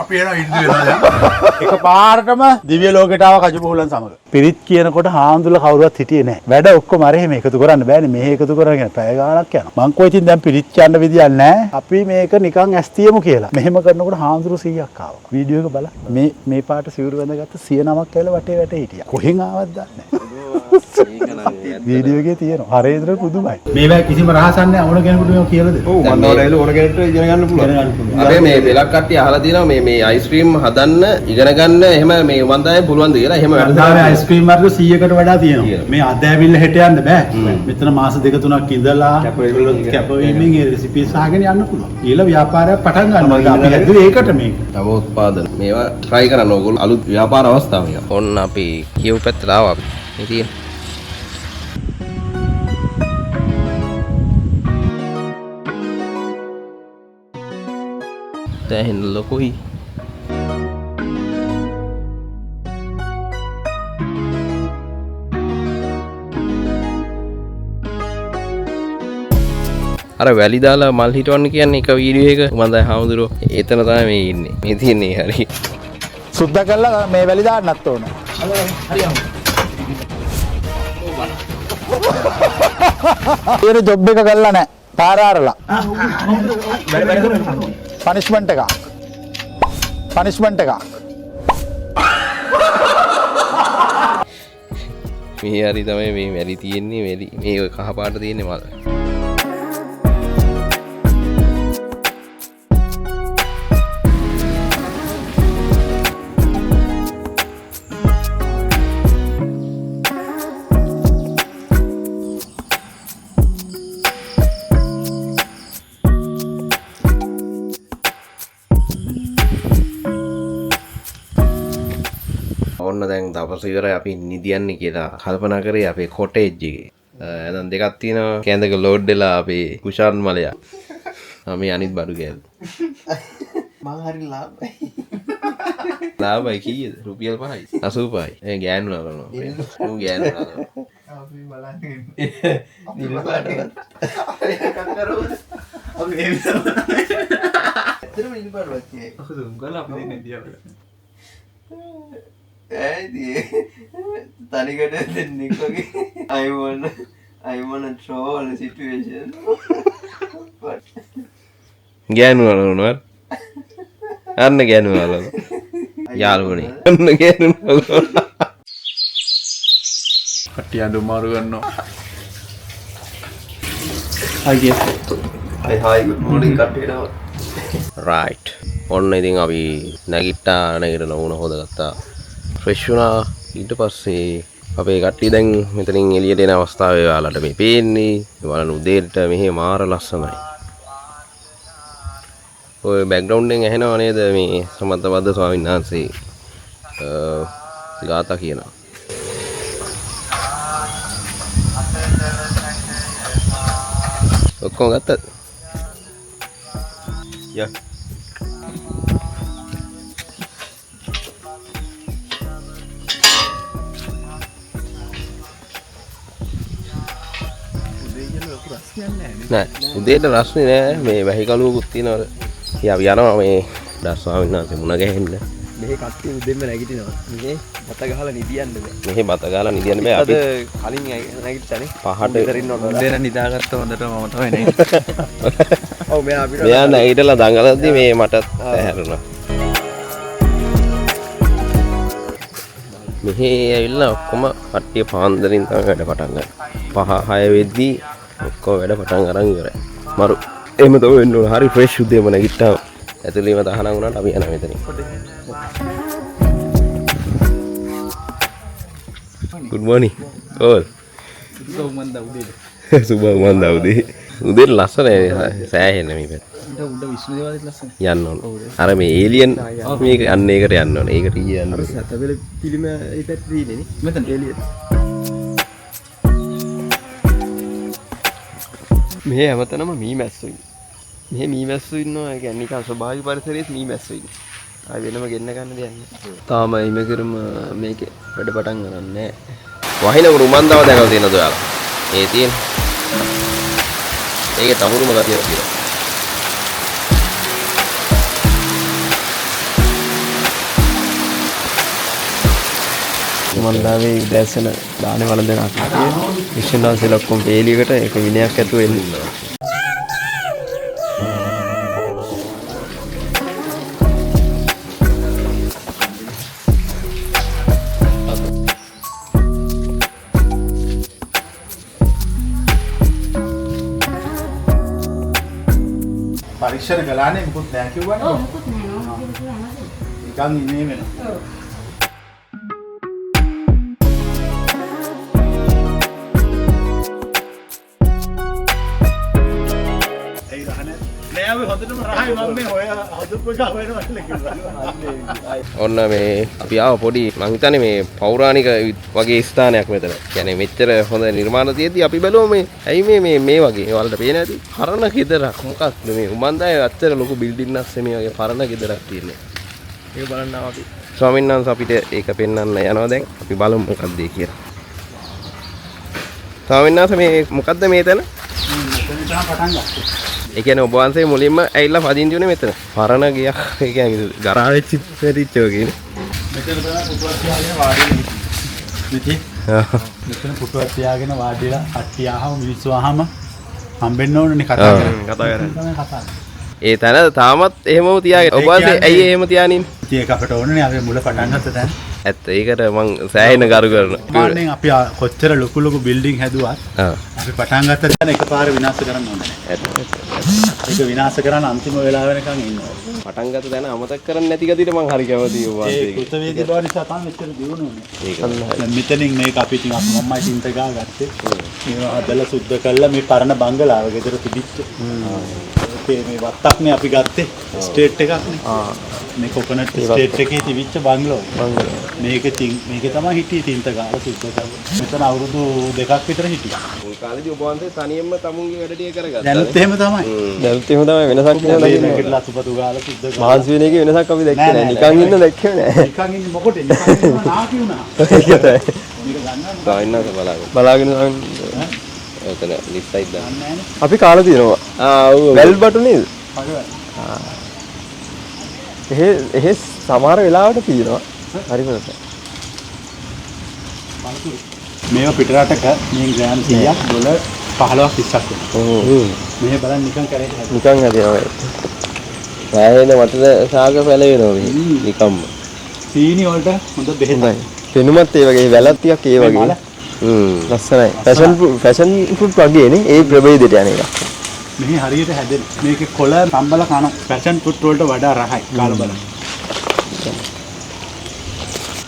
අපි එනවා ඉන්දු වෙනවා දැන්. එකපාරටම දිව්‍ය ලෝකයට ආව කජුපුහුලන් සමග. පිරිත් කියනකොට හාමුදුරුවෝ කවුරුවත් හිටියේ නැහැ. වැඩ ඔක්කොම අර එහෙම එකතු කරන්න බෑනේ. මෙහෙ එකතු කරගෙන පැය ගාණක් යනවා. මං කෝ ඉතින් දැන් පිරිත් කියන්න විදියක් නැහැ. අපි මේක නිකන් ඇස් තියමු කියලා. මෙහෙම කරනකොට හාමුදුරුවෝ 100ක් ආවා. වීඩියෝ එක බලන්න. මේ පාට සිවුරු වැඳගත්ත 100 නමක් කියලා වටේ හිටියා. කොහෙන් ආවද දන්නේ නැහැ. වීඩියෝ එකේ තියෙනවා. හරේන්ද්‍ර පුදුමයි. මේවා කිසිම රහසක් නැහැ. ඕන කෙනෙකුට මේක කියලා දෙන්න. ඔව් මම නෝඩයිල ඕන කෙනෙක්ට ඉගෙන ගන්න පුළුවන්. අපි මේ වෙලක් කට්ටිය අහලා තියෙනවා මේ අයිස්ක්‍රීම් හදන්න ඉගෙන ගන්න එහෙම මේ මන් තමයි පුළුවන්ද කියලා. එහෙම වැඩ අයිස්ක්‍රීම් වර්ග 100කට වඩා තියෙනවා. මේ අධ්‍යාපනය හෙට යන්න බෑ. මෙතන මාස 2-3ක් ඉඳලා කැපවීමෙන් ඒ රෙසිපීස් අහගෙන යන්න පුළුවන්. ඊළඟ ව්‍යාපාරයක් පටන් ගන්නවා. අපි හැදුවේ ඒකට මේක. තව උත්පාදන මේවා try කරන්න ඕගොල්ලෝ අලුත් ව්‍යාපාර අවස්ථා මේවා. ඔන්න අපි කියු පැත්තට ආවා අපි. ඉතින් දැන් ලොකුයි අර වැලි දාලා මල් හිටවන්න කියන්නේ එක වීඩියෝ එක මම දැන් හාමුදුරුවෝ එතන තමයි මේ ඉන්නේ මේ තියන්නේ හරි සුද්ධ කරලා මේ වැලි දාන්නත් ඕන. හරි ජොබ් එක කරලා නැහැ. පාර ආරලා. පනිෂ්මන්ට් එක. මේ හරි තමයි මේ වැලි තියෙන්නේ වැලි මේ කහ පාට තියෙන්නේ මල. ඔන්න දැන් දවස් ඉවරයි අපි නිදියන්නේ කියලා කල්පනා කරේ අපේ කොටේජ් එකේ. දැන් දෙකක් තියෙනවා කැඳක ලෝඩ් වෙලා අපේ කුෂාන් මලයා. මේ අනිත් බඩු කෑල්ල. මං හරි ලාභයි. ලාභයි කීයද? රුපියල් 5යි. 85යි. ඒ ගෑනු නලනවා. ඌ ගෑනු නලනවා. අපි බලන්නේ. නිල පාටකට. අපි එකක් කරුවද? අපි මේ විතර බලන්නේ. ඇත්තටම නිල පාටවත් කියයි. ඔහොම උගල අපි දෙන්නේ දියවල. තනිකට දෙන්නෙක් වගේ I wanna troll the situation but ගෑනු නලනවා අන්න ගෑනු නලනවා යාළුවනේ අන්න ගෑනු නලනවා කට්ටිය අඬු මාරු ගන්නවා. hi good morning කට්ටියට right ඔන්න ඉතින් අපි නැගිට්ටා නැගිටලා වුණ හොදගත්තා ෆ්‍රෙෂ් වුණා ඊට පස්සේ අපේ කට්ටිය දැන් මෙතනින් එළියට එන අවස්ථාවේ ඔයාලට මේ පේන්නේ බලන්න උදේට මෙහෙ මාර ලස්සනයි ඔය බෑග්ග්‍රවුන්ඩ් එකෙන් ඇහෙනව නේද මේ සමන්තබද්ද ස්වාමීන් වහන්සේ ගාථා කියනවා ඔක්කොම ගත්තද යා නෑ උදේට රස්නේ නෑ මේ වැහි කලුවකුත් තියෙනවා. ඉතින් අපි යනවා මේ දස් ස්වාමීන් වහන්සේ මුණ ගැහෙන්න. මෙහි කට්ටිය උදෙන්ම නැගිටිනවා. මේ බත ගහලා නිදියන්න බෑ. මෙහි බත ගාලා නිදියන්න බෑ අපි. කලින් නැගිට්ටනේ. පහට විතර ඉන්නකොට උදේට නිදාගත්ත හොඳට මම තමයි නේ. ඔව් මෙයා අපිට මෙයා නැගිටලා දඟලද්දි මේ මටත් ඇහැරුණා. මෙහි ඇවිල්ලා ඔක්කොම කට්ටිය පාන්දරින් තමයි වැඩ පටන් ගන්න. 5-6 වෙද්දී ඔක්කොම වැඩ පටන් අරන් ඉවරයි. මරු එහෙම තමයි වෙන්න ඕන. හරි ෆ්‍රෙෂ් උදේම නැගිට්ටා. ඇතුළේම තහනම් වුණාට අපි යනවා මෙතනින්. good morning. ඕල්. සුබ මන්දා උදේ. උදේ ලස්සන සෑහෙන මේ පැත්ත. උඩ විශ්ණු දේවාලෙත් ලස්සන. යන්න ඕන. අර මේ ඒලියන් මේක අන්න ඒකට යන්න ඕන. ඒකට ඊයේ යන්න. අර සතබෙල පිළිම ඒ පැත්තේ තියෙන්නේ නේ. මෙතන එළියට. මෙහෙ හැමතැනම මීමැස්සෝ ඉන්නේ. මෙහෙ මීමැස්සෝ ඉන්නවා. ඒ කියන්නේ නිකන් ස්වභාවික පරිසරයේ මීමැස්සෝ ඉන්නේ. ආයි වෙනම ගෙන්න ගන්න දෙයක් නෑ. තාම ඉමකරම මේකේ වැඩ පටන් ගන්න නෑ. වහින රුමන්දාව දැකලා තියෙනවද ඔයාලා? ඒ තියෙන. ඒකේ තමුරුම ගතියක් තියෙනවා. මන්දාවේ දැසන දානේ වළඳන අකතිය විශ්වවිද්‍යාල වහන්සේලා ඔක්කොම පේලියකට ඒක විනයක් ඇතුව එන්නේ. පරීක්ෂණ කළානේ මුකුත් නැහැ කිව්වනේ. ඔව් මුකුත් නැහැ. නිකන් ඉන්නේ වෙනවා. ඔව්. ඒ රහනේ නෑ අපි හොඳටම රහයි මම මේ හොය හදපු එක හොයනවා කියලා. ඔන්න මේ අපි ආව පොඩි මං හිතන්නේ මේ පෞරාණික වගේ ස්ථානයක් මෙතන. කියන්නේ මෙච්චර හොඳ නිර්මාණ තියෙද්දි අපි බැලුවා මේ ඇයි මේ වගේ වලට පේන්නේ නැති පරණ ගෙදරක් මොකක්ද මේ උමන්දායේ අච්චර ලොකු බිල්ඩින් එකක් මේ වගේ පරණ ගෙදරක් තියෙන්නේ. ඒක බලන්න ආවා අපි. ස්වාමීන් වහන්සේ අපිට ඒක පෙන්වන්න යනවා දැන්. අපි බලමු මොකක්ද ඒ කියලා. ස්වාමීන් වහන්සේ මේ මොකක්ද මේ තැන? මෙතන තමයි පටන් ගත්තේ. ඒ කියන්නේ ඔබ වහන්සේ මුලින්ම ඇවිල්ලා පදිංචි වුණේ මෙතන. පරණ ගියක් ඒ කියන්නේ ගරා වෙච්ච පෙරිච්ච වගේ නේ. මෙතන තමයි පුටුවක් තියාගෙන වාඩි වෙන්නේ. මෙතන පුටුවක් තියාගෙන වාඩිලා අට්ටියාහම මිනිස්සු ආහම හම්බෙන්න ඕනනේ කතා කරන්නේ. ඒ තැන තාමත් එහෙමම තියාගෙන ඔබ වහන්සේ ඇයි එහෙම තියානින්? ඉතින් ඒක අපිට ඕනනේ අපි මුල පටන් ගත්ත තැන. ඇත්ත ඒකට මං සෑහෙන කරු කරනවා. මාන්නේ අපි කොච්චර ලොකු බිල්ඩින් හැදුවත් අපි පටන් ගත්ත තැන එකපාර විනාශ කරන්න ඕනේ නැහැ. ඒක විනාශ කරන්න අන්තිම වෙලාව වෙනකන් ඉන්න ඕනේ. පටන් ගත්ත තැන අමතක කරන්නේ නැති ගතියට මං හරි කැමතියි ඔබ වහන්සේ. ඒ කෘතවේදී බව නිසා තමයි මෙච්චර දියුණුනේ. ඒක මෙතනින් මේක අපි ඉතින් මම්මයි චින්ත ගාගත්තේ. මේවා හදලා සුද්ධ කළා මේ පරණ බංගලාව ගෙදර තිබිච්ච. මේ වත්තක්නේ අපි ගත්තේ ස්ටේට් එකක්නේ. මේ කොකනට් ස්ටේට් එකේ තිබිච්ච බංගලෝ. මේක තමයි හිටියේ තින්ත ගාලා සුද්ධ කරලා. මෙතන අවුරුදු 2ක් විතර හිටියා. මුල් කාලේදී ඔබ වහන්සේ තනියම තමුන්ගේ වැඩ ටික කරගත්තා. දැනුත් එහෙම තමයි. දැනුත් එහෙම තමයි වෙනසක් නෑ. මේකලා සුපතු ගාලා සුද්ධ කරලා. මහන්සි වෙන එකේ වෙනසක් අපි දැක්කේ නෑ. නිකන් ඉන්න දැක්කේ නෑ. නිකන් ඉන්නේ මොකටද? නිකන් ඉන්නවා නාකි වුණා. ඒක තමයි. මේක ගන්නවා. ගාවින්නක බලාගෙන. බලාගෙන එතන ලිෆ්ට් සයිඩ් දාන්න. අපි කාලා තියෙනවා. ඔව්. වැල් බටු නේද? එහෙ සමහර වෙලාවට තියෙනවා. හරිම රසයි. මේව පිටරටක මේ ග්‍රෑම් 100ක් ඩොලර් 15ක් 20ක් වෙනවා. ඔව්. මෙහෙ බලන්න නිකන් කරේ නිකන් හදිනවා. සෑහෙන මතද සාග පැලවෙනවා මේ. නිකම්ම. සීනි වලට හොඳ බෙහෙතයි. පෙනුමත් ඒ වගේ වැලක් ටිකක් ඒ වගේ. ලස්සනයි. ෆැෂන් ෆුඩ් වගේනේ ඒ ප්‍රභේදයට යන එක. මෙහි හරියට හැදෙන. මේකේ කොළ සම්බල කන ෆැෂන් ෆුඩ් වලට වඩා රහයි කාලා බලන්න.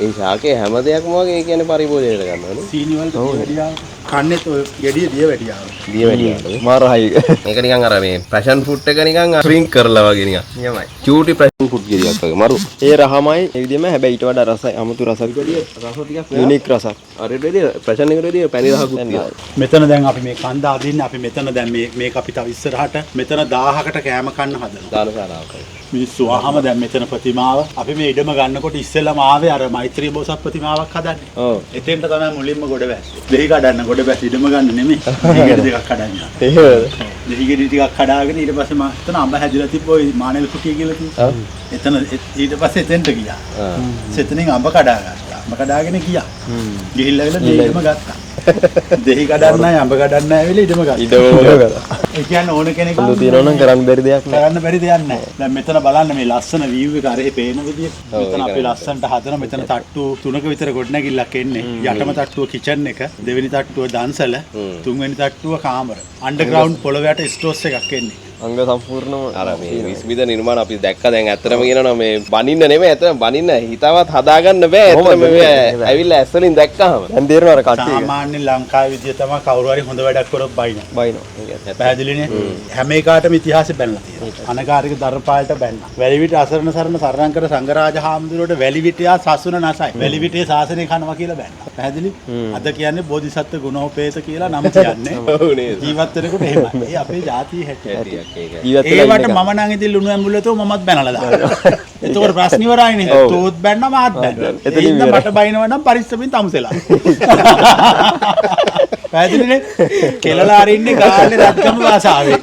ඒ ශාකේ හැම දෙයක්ම වගේ කියන්නේ පරිභෝජනයට ගන්නවනේ. සීනි වලට වැඩියා කන්නේත් ඔය ගෙඩිය දිය වැඩියා. දිය වැඩියා. මාරහයි. මේක නිකන් අර මේ ෆැෂන් ෆුඩ් එක නිකන් ශ්‍රින්ක් කරලා වගේ නිකන්. නියමයි. චූටි ෆැෂන් ෆුඩ් ගෙඩියක් වගේ මරු. ඒ රහමයි ඒ විදිහම හැබැයි ඊට වඩා රසයි අමුතු රසක් ගෙඩිය. රස ටිකක් යුනික් රසක්. අර ඩෙඩිය ෆැෂන් එකට ඩෙඩිය පැණි රහකුත් තියෙනවා. මෙතන දැන් අපි මේ කන්ද අදින්න අපි මෙතන දැන් මේක අපි තව ඉස්සරහට මෙතන 1000කට කෑම කන්න හදලා. දානශාලාවක්. මිනිස්සු ආවම දැන් මෙතන ප්‍රතිමාව අපි මේ ඉඩම ගන්නකොට ඉස්සෙල්ලාම ආවේ අර මෛත්‍රී බෝසත් ප්‍රතිමාවක් හදන්නේ. ඔව්. එතෙන්ට තමයි මුලින්ම ගොඩ වැස්සේ. දෙහි කඩන්න ගොඩ වැස්ස ඉඩම ගන්න නෙමෙයි. දෙහිගෙඩි ටිකක් කඩන්න. එහෙමද? දෙහිගෙඩි ටිකක් කඩාගෙන ඊට පස්සේ මම එතන අඹ හැදිලා තිබ්බ ඔය මානෙල් කුටිය කියලා තියෙනවා. එතන ඊට පස්සේ එතෙන්ට ගියා. එතනින් අඹ කඩා ගත්තා. අඹ කඩාගෙන ගියා. ගිහිල්ලා දෙහිම ගත්තා. දෙහි කඩන්න නැහැ අඹ කඩන්න නැහැ වෙලෙ ඉඩම ගත්තා. ඉඩම ගත්තා. ඒ කියන්නේ ඕන කෙනෙක් තියෙනවා නම් කරන්න බැරි දෙයක් නෑ. කරන්න බැරි දෙයක් නැහැ. දැන් මෙතන බලන්න මේ ලස්සන view එක අරේ පේන විදිය. මෙතන අපි ලස්සනට හදන මෙතන තට්ටු 3ක විතර ගොඩනැගිල්ලක් එන්නේ. යටම තට්ටුව කිචන් එක, දෙවෙනි තට්ටුව දන්සල, තුන්වෙනි තට්ටුව කාමර. අන්ඩර්ග්‍රවුන්ඩ් පොළොව යට ස්ටෝර්ස් එකක් එන්නේ. අංග සම්පූර්ණම අර මේ විස්මිත නිර්මාණ අපි දැක්ක දැන් ඇත්තටම කියනවා මේ බනින්න නෙමෙයි ඇත්තටම බනින්න හිතවත් හදාගන්න බෑ ඇත්තටම මේ ඇවිල්ලා ඇස්වලින් දැක්කහම දැන් තේරෙනවා අර කට්ටිය සාමාන්‍ය ලංකාවේ විදිය තමයි කවුරු හරි හොඳ වැඩක් කරොත් බයිනවා පැහැදිලිනේ හැම එකකටම ඉතිහාසෙ බැලලා තියෙනවා අනකාරික දරපාලට බැන්නා වැලිවිට අසරණ සරණ සරණංකර සංඝරාජ හාමුදුරුවෝට වැලිවිටියා සසුන නැසයි වැලිවිටේ ශාසනය කනවා කියලා බැන්නා පැහැදිලි අද කියන්නේ බෝධිසත්ව ගුණෝපේත කියලා නම කියන්නේ ඔව් නේද ජීවත් වෙනකොට එහෙමයි ඒ අපේ ජාතියේ හැටි ඒක ඒවට මම නම් ඉතින් ලුණු ඇඹුලතෝ මමත් බැනලා දානවා එතකොට ප්‍රශ්න ඉවරයිනේ. තෝත් බැන්න මාත් බැන්න. එතනින් මට බයිනව නම් පරිස්සමින් තමුසෙලා. පැහැදිලිනේ? කෙලලා අරින්නේ ගාල්ලේ රජකම භාෂාවෙන්.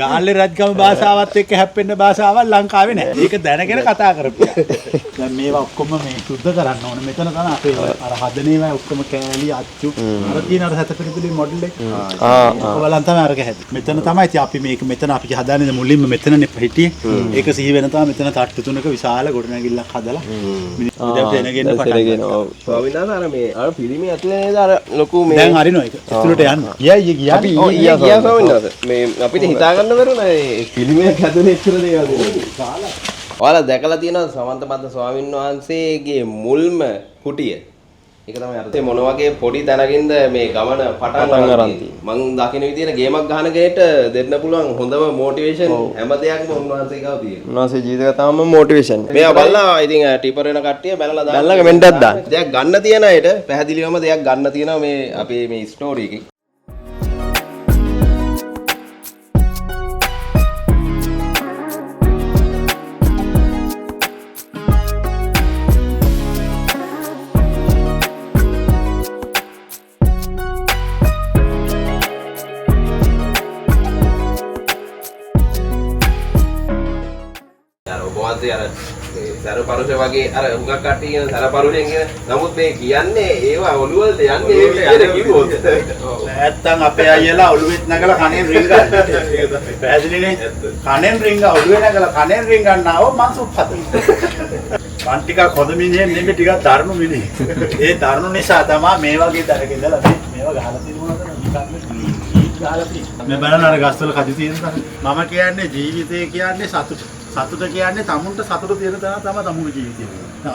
ගාල්ලේ රජකම භාෂාවත් එක්ක හැප්පෙන්න භාෂාවක් ලංකාවේ නැහැ. ඒක දැනගෙන කතා කරපියා. දැන් මේවා ඔක්කොම මේ සුද්ධ කරන්න ඕනේ. මෙතන තමයි අපේ අර හදනේවා ඔක්කොම කෑලි අච්චු අර තියෙන අර සතපිරිපිලි මොඩල් එක. ඔයාලන් තමයි අරක හැදෙන්නේ. මෙතන තමයි ඉතින් අපි මේක මෙතන අපි හදාන්නේ මුලින්ම මෙතනනේ හිටියේ. ඒක සිහි වෙන තමයි මෙතන තට්ටු තුනක විශාල ගොඩනැගිල්ලක් හදලා මිනිස්සු දැන් එනගෙන පටන් ගන්නවා. ස්වාමීන් වහන්සේ අර මේ අර පිළිමේ ඇතුලේ නේද අර ලොකු මේ දැන් හරිනවා ඒක. ඇතුළට යන්න. ගියා අපි ගියා ස්වාමීන් වහන්සේ මේ අපිට හිතා ගන්න බැරුණා මේ පිළිමේ ඇතුලේ ඉතර දේවල් තියෙනවා. ඔයාලා දැකලා තියෙනවද සමන්තපද ස්වාමීන් වහන්සේගේ මුල්ම කුටිය? ඒක තමයි අර මොන වගේ පොඩි තැනකින්ද මේ ගමන පටන් ගන්න මං දකින්න විදියට ගේමක් ගහන කෙනෙක්ට දෙන්න පුළුවන් හොඳම මොටිවේෂන් හැම දෙයක්ම උන්වහන්සේ ගාව තියෙනවා. උන්වහන්සේ ජීවිත කතාවම මොටිවේෂන්. මේවා බලලා ඉතින් ටිපර් වෙන කට්ටිය බැලලා දාන්න. බැලලා කමෙන්ට් එකක් දාන්න. දෙයක් ගන්න තියෙන අයට පැහැදිලිවම දෙයක් ගන්න තියෙනවා මේ අපේ මේ ස්ටෝරි එකේ. සරපරුෂ වගේ අර උගක් කට්ටිය කියන සරපරුෂෙන් කියන නමුත් මේ කියන්නේ ඒවා ඔළුවලට යන්නේ ඒ විදිහට කිව්වොත් නැත්තම් අපේ අයියලා ඔළුවෙත් නැගලා කණෙන් රින් ගන්න. පැහැදිලිනේ? කණෙන් රින් ගා ඔළුවේ නැගලා කණෙන් රින් ගන්නව මං සුප්පත. මං ටිකක් හොඳ මිනිහෙන් නෙමෙයි ටිකක් දරුණු මිනිහෙක්. ඒ දරුණු නිසා තමයි මේ වගේ තරක ඉඳලා මේවා ගහලා තියෙනවා මේ බලන්න අර ගස්වල කඩි තියෙනවා. මම කියන්නේ ජීවිතය කියන්නේ සතුට. සතුට කියන්නේ තමුන්ට සතුට තියෙන තැන තමයි තමුන්ගේ ජීවිතය.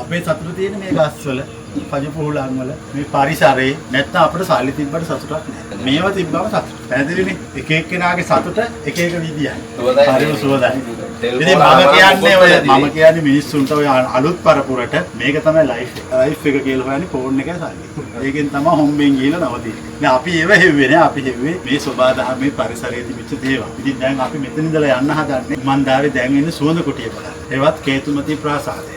අපේ සතුට තියෙන්නේ මේ ගස්වල, කජපොහුලන් වල, මේ පරිසරේ. නැත්නම් අපිට සල්ලි තිබ්බට සතුටක් නැහැ. මේවා තිබ්බම සතුට. පැහැදිලිනේ? එක එක්කෙනාගේ සතුට එක එක විදියයි. හරිම සුවදයි. ඉතින් මම කියන්නේ මිනිස්සුන්ට ඔය අලුත් පරපුරට මේක තමයි ලයිෆ් එක කියලා හොයන්නේ ෆෝන් එකේ සල්ලි. ඒකෙන් තමයි හොම්බෙන් ගිහලා නවතින්නේ. දැන් අපි ඒව හෙව්වේ නෑ. අපි හෙව්වේ මේ සෝබා දහමේ පරිසරයේ තිබිච්ච දේවල්. ඉතින් දැන් අපි මෙතන ඉඳලා යන්න හදන්නේ මන්දාවේ දැන් ඉන්නේ සුවඳ කුටිය බලන්න. ඒවත් කේතුමති ප්‍රාසාදය.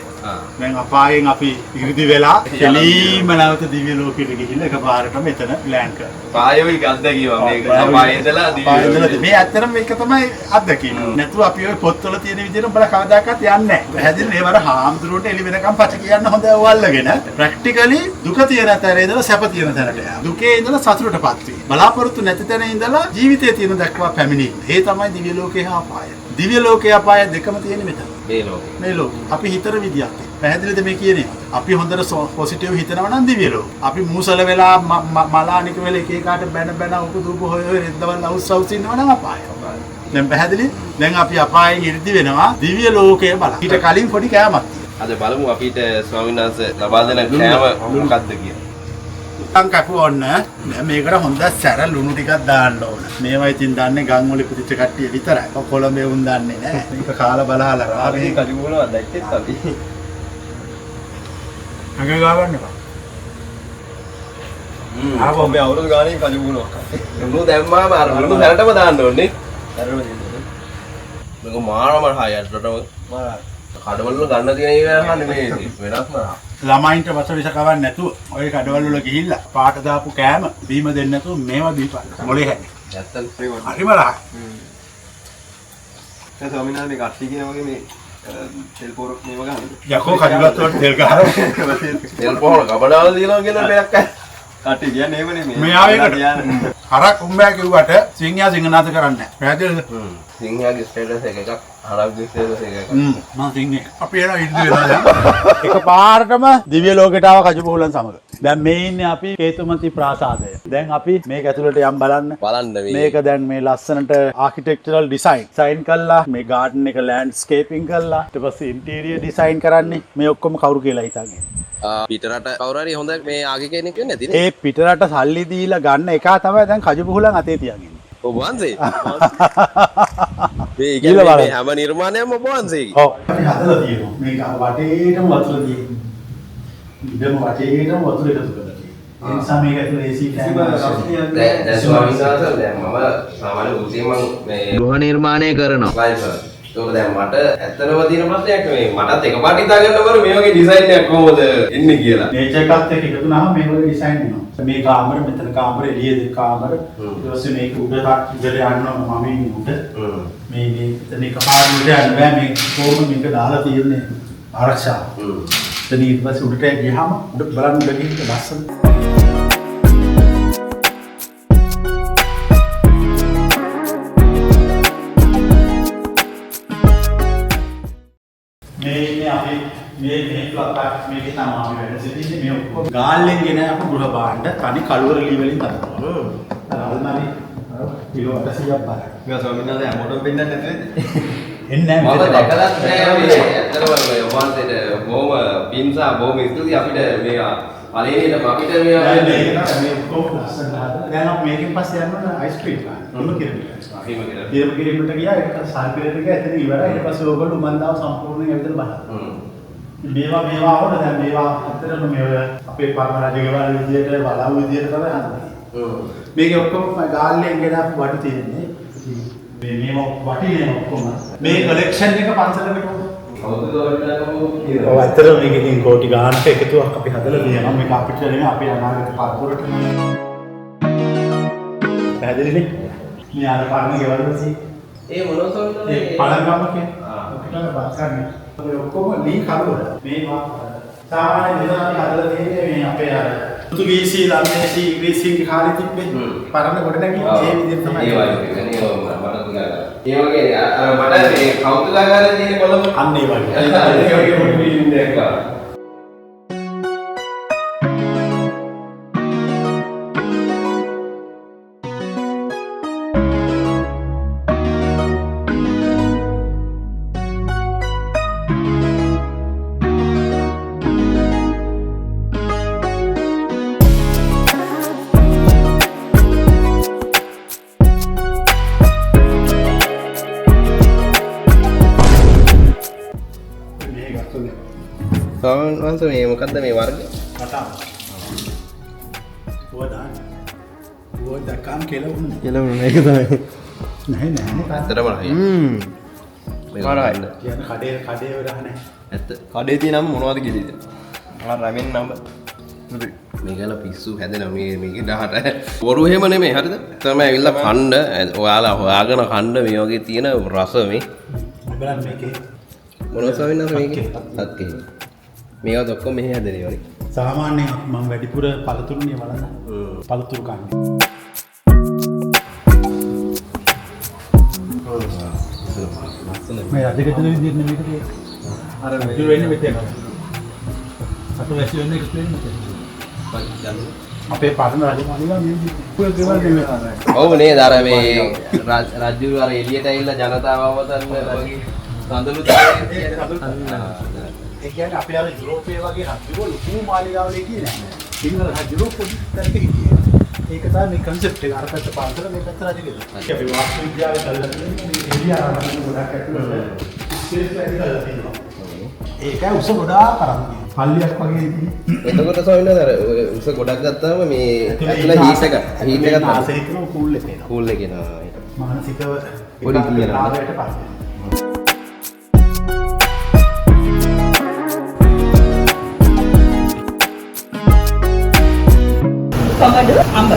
දැන් අපායෙන් අපි ඉරිදි වෙලා කෙලීම නැවත දිව්‍ය ලෝකෙට ගිහිල්ලා එකපාරටම මෙතන ලෑන්ඩ් කරනවා. පායෝයි අත්දැකීම මේක අපායේදලා දිව්‍ය මේ ඇත්තටම මේක තමයි අත්දැකීම. නැතුව අපි ඔය පොත්වල තියෙන විදිහට උඹලා කවදාකවත් යන්නේ නැහැ. පැහැදිලිනේ? ඒවර හාමුදුරුවන්ට එළි වෙනකම් පච කියන්න හොඳ ඔයල්ලගෙන ප්‍රැක්ටිකලි දුක තියෙන තැන ඉඳලා සැප තියෙන තැනට යනවා. දුකේ ඉඳලා සතුටටපත් වී. බලාපොරොත්තු නැති තැන ඉඳලා ජීවිතයේ තියෙන දක්වා පැමිණීම. ඒ තමයි දිව්‍ය ලෝකේ හා අපාය. දිව්‍ය ලෝකේ අපාය දෙකම තියෙන්නේ මෙතන. මේ ලෝකේ. අපි හිතර විදියක්. පැහැදිලිද මේ කියන්නේ? අපි හොඳට පොසිටිව් හිතනවා නම් දිව්‍ය ලෝක. අපි මූසල වෙලා මලානික වෙලා එක එකාට බැන උපදූප හොය රෙද්දවල් අවුස් ඉන්නවා නම් අපාය. දැන් පැහැදිලි? දැන් අපි අපායෙන් ඉර්ධි වෙනවා දිව්‍ය ලෝකය බලන්න. ඊට කලින් පොඩි කෑමක් තියෙනවා. අද බලමු අපිට ස්වාමීන් වහන්සේ ලබා දෙන කෑම මොකක්ද කියලා. කපුවන්න මේකට හොඳ සැර ලුණු ටිකක් දාන්න ඕන. මේවා ඉතින් දන්නේ ගම් වල පුතිච්ච කට්ටිය විතරයි. කොළඹේ උන් දන්නේ නැහැ. මේක කාලා බලහලා රාවේ කඩි වුණා දැක්කෙත් අපි. අග ගාවන්න බා. ආවෝ මේ අවුරුදු ගානේ කඩි වුණා. ලුණු දැම්මාම අර ලුණු හැරටම දාන්න ඕනේ. හැරටම දෙන්න. මේක මාරම හයයටම මාර කඩවල ගන්න තියෙන ඒවා නෙමෙයි වෙනස්ම ළමයින්ට වතුර විස කවන්නේ නැතුව ඔය කඩවල වල ගිහිල්ලා පාට දාපු කෑම බීම දෙන්න නැතුව මේවා දීපන්. මොලේ හැදේ. නැත්තම් හරිම රහයි. ඒ ස්වාමීන් වහන්සේ කට්ටි කියන වගේ මේ තෙල් පොරක් මේව ගන්නද? යකෝ කඩුවත් වල තෙල් ගහනවා. තෙල් පොර කබඩාවල දිනනවා කියලා දෙයක් අය. කට්ටි කියන්නේ එහෙම නෙමෙයි. මේ ආවේකට හරක් උඹෑ කිව්වට සිංහයා සිංහනාද කරන්නේ නැහැ. පැහැදිලිද? සිංහයාගේ ස්ටේටස් එක එකක් හරක්ගේ ස්ටේටස් එක එකක්. මම සිංහේ. අපි එනවා ඉන්දි වෙනවා දැන්. එකපාරටම දිව්‍ය ලෝකයට ආව කජුපුහුලන් සමග. දැන් මේ ඉන්නේ අපි කේතුමති ප්‍රාසාදය. දැන් අපි මේක ඇතුළට යම් බලන්න. මේක දැන් මේ ලස්සනට ආකිටෙක්චරල් ඩිසයින් කළා. මේ ගාඩන් එක ලෑන්ඩ්ස්කේපින් කළා. ඊට පස්සේ ඉන්ටීරියර් ඩිසයින් කරන්නේ. මේ ඔක්කොම කවුරු කියලා හිතන්නේ. පිටරට කවුරු හරි හොඳ මේ ආගේ කෙනෙක් වෙන්නේ නැතිනේ. ඒ පිටරට සල්ලි දීලා ගන්න එක තමයි දැන් කජුපුහුලන් අතේ තියාගෙන. ඔබ වහන්සේ මේ කියන්නේ මේ හැම නිර්මාණයක්ම ඔබ වහන්සේගේ. ඔව්. අපි හදලා තියෙනවා. මේක වටේටම වතුර තියෙනවා. ඉදම වටේටම වතුර එකතු කරලා තියෙනවා. ඒ නිසා මේක ඇතුලේ AC ෆෑන් දැන් ස්වාමීන් වහන්සේ දැන් මම සාමාන්‍ය උදේ මම මේ ගෘහ නිර්මාණය කරනවා. ඒක දැන් මට ඇත්තටම තියෙන ප්‍රශ්නයක් මේ මටත් එකපාරට හිතා ගන්න බර මේ වගේ ඩිසයින් එකක් කොහොමද එන්නේ කියලා. නේචර් එකත් එක්ක එකතු වුණාම මේ වගේ ඩිසයින් එනවා. මේ කාමර මෙතන කාමර එළියේ කාමර ඊට පස්සේ මේක උඩට ඉඳලා යනවා මම ඉන්නේ උඩ. මේ එතන එකපාරට උඩ යන්න බෑ මේ කොහොම මේක දාලා තියෙන්නේ ආරක්ෂාව. එතන ඊට පස්සේ උඩට ගියාම උඩ බලන්න උඩ ගිහින් ලස්සන මේ ෆ්ලොප් එකක් මේකේ තමයි වැඩ සිටින්නේ මේ ඔක්කොම ගාල්ලෙන් ගෙන අපු ගෘහ භාණ්ඩ තනි කළුවරලි වලින් තමයි. අල්මාරි කිලෝ 800ක් බාර. මේවා ස්වාමීන් වහන්සේ හැමෝටම පෙන්නන්නේ නැද්ද? එන්නේ මම දැකලත් නෑ මේ ඇත්තටම මේ වහන්සේට බොහොම පින්සා බොහොම ස්තුතියි අපිට මේවා පළවෙනියට අපිට මේවා මේ ඔක්කොම ලස්සන හදලා දැන් අපි මේකෙන් පස්සේ යනවා අයිස්ක්‍රීම් ගන්න. මොන කිරමිට ගියා ඒක සල්පිරේට ගියා එතන ඉවරයි ඊට පස්සේ ඕගොල්ලෝ මන්දාව සම්පූර්ණයෙන් ඇවිදලා බලන්න. මේවා වුණ දැන් මේවා අතරම මේ අපේ පරම රජගෙවල් විදියට බලව විදියට තමයි හදන්නේ. මේක ඔක්කොම ගාල්ලෙන් ගෙන අපු වටි තියෙන්නේ. මේවා වටිනේ ඔක්කොම. මේ කලෙක්ෂන් එක පන්සලකට ඔව් ඇත්තටම මේකකින් කෝටි ගානක එකතුවක් අපි හදලා තියෙනවා. මේක අපිට නෙමෙයි අපේ අනාගත පරපුරට. පැහැදිලිනේ? මේ අර පරණ ගෙවල් වලදී ඒ මොනවද ඒ පළංගම කියන්නේ. ඔකට බස් ගන්න. ඔක්කොම ලී කරුවල මේවා සාමාන්‍ය විදිහට හදලා තියෙන්නේ මේ අපේ අර පෘතුගීසි ලන්දේසි ඉංග්‍රීසි කාලේ තිබ්බේ පරණ ගොඩනැගිලි ඒ විදිහට තමයි ඒ වගේ ඒ වගේ මට මේ කෞතුකාගාරයේ තියෙන කොළඹ අන්න ඒ වගේ ඒ වගේ මොකද ඉන්නේ එකක් ස්වාමීන් වහන්සේ මේ මොකද්ද මේ වර්ගය? කතා. ඕදාන. ඕදකම් කෙලවුනේ. කෙලවුනේ ඒක තමයි. නැහැ. ඇත්තටම හරි. මේක හරි. කියන්නේ කඩේ වරහ නැහැ. ඇත්ත. කඩේ තියෙනම මොනවද කියලාද? ආ රමෙන් නම්බර්. මේ ගැන පිස්සු හැදෙන මේක 18 බොරු එහෙම නෙමෙයි හරිද? තමයි ඇවිල්ලා කන්න ඔයාලා හොයාගෙන කන්න මේ වගේ තියෙන රස මේ බලන්න මේකේ මොනවද ස්වාමීන් වහන්සේ මේකේ? හත්කේ. මේවත් ඔක්කොම මෙහෙ හැදෙනේ වගේ. සාමාන්‍යයෙන් මම වැඩිපුර පළතුරුනේ බලන්න. පළතුරු කන්නේ. මේ අධිකතන විදිහට මේක තියෙන්නේ. අර විදිහ වෙන්නේ මෙතන. අත වැසි වෙන්නේ එක්ස්ප්ලේන් මෙතන. අපේ පරණ රජමාලිගා මේ විදිහට ගෙවල් නෙමෙයි. ඔව් නේද අර මේ රජු අර එළියට ඇවිල්ලා ජනතාව අවතන්න වගේ සඳලු ඒ කියන්නේ අපේ අර යුරෝපයේ වගේ රජුගෝ ලොකු මාලිගාවල හිටියේ නෑ. සිංහල රජුගෝ පොඩි තැනක හිටියේ. ඒක තමයි මේ concept එක. අර පැත්ත පාන්දර මේ පැත්ත රජුගෝ. ඒක අපි වාස්තු විද්‍යාවේ කල්ලා තියෙන එළිය ආරම්භන ගොඩක් ඇතුළත ස්පේස් වැඩි කරලා තියෙනවා. ඒකයි උස ගොඩාක් කරන්නේ. පල්ලියක් වගේ ඉතින්. එතකොට ස්වාමීන් වහන්සේ අර උස ගොඩක් ගත්තාම මේ ඇතුළේ හීට් එක ආසෙ හිටන කූල් එක එනවා. කූල් එක එනවා. මානසිකව පොඩි කියනවා. ආරයට පස්සේ. කොමඩු අඹ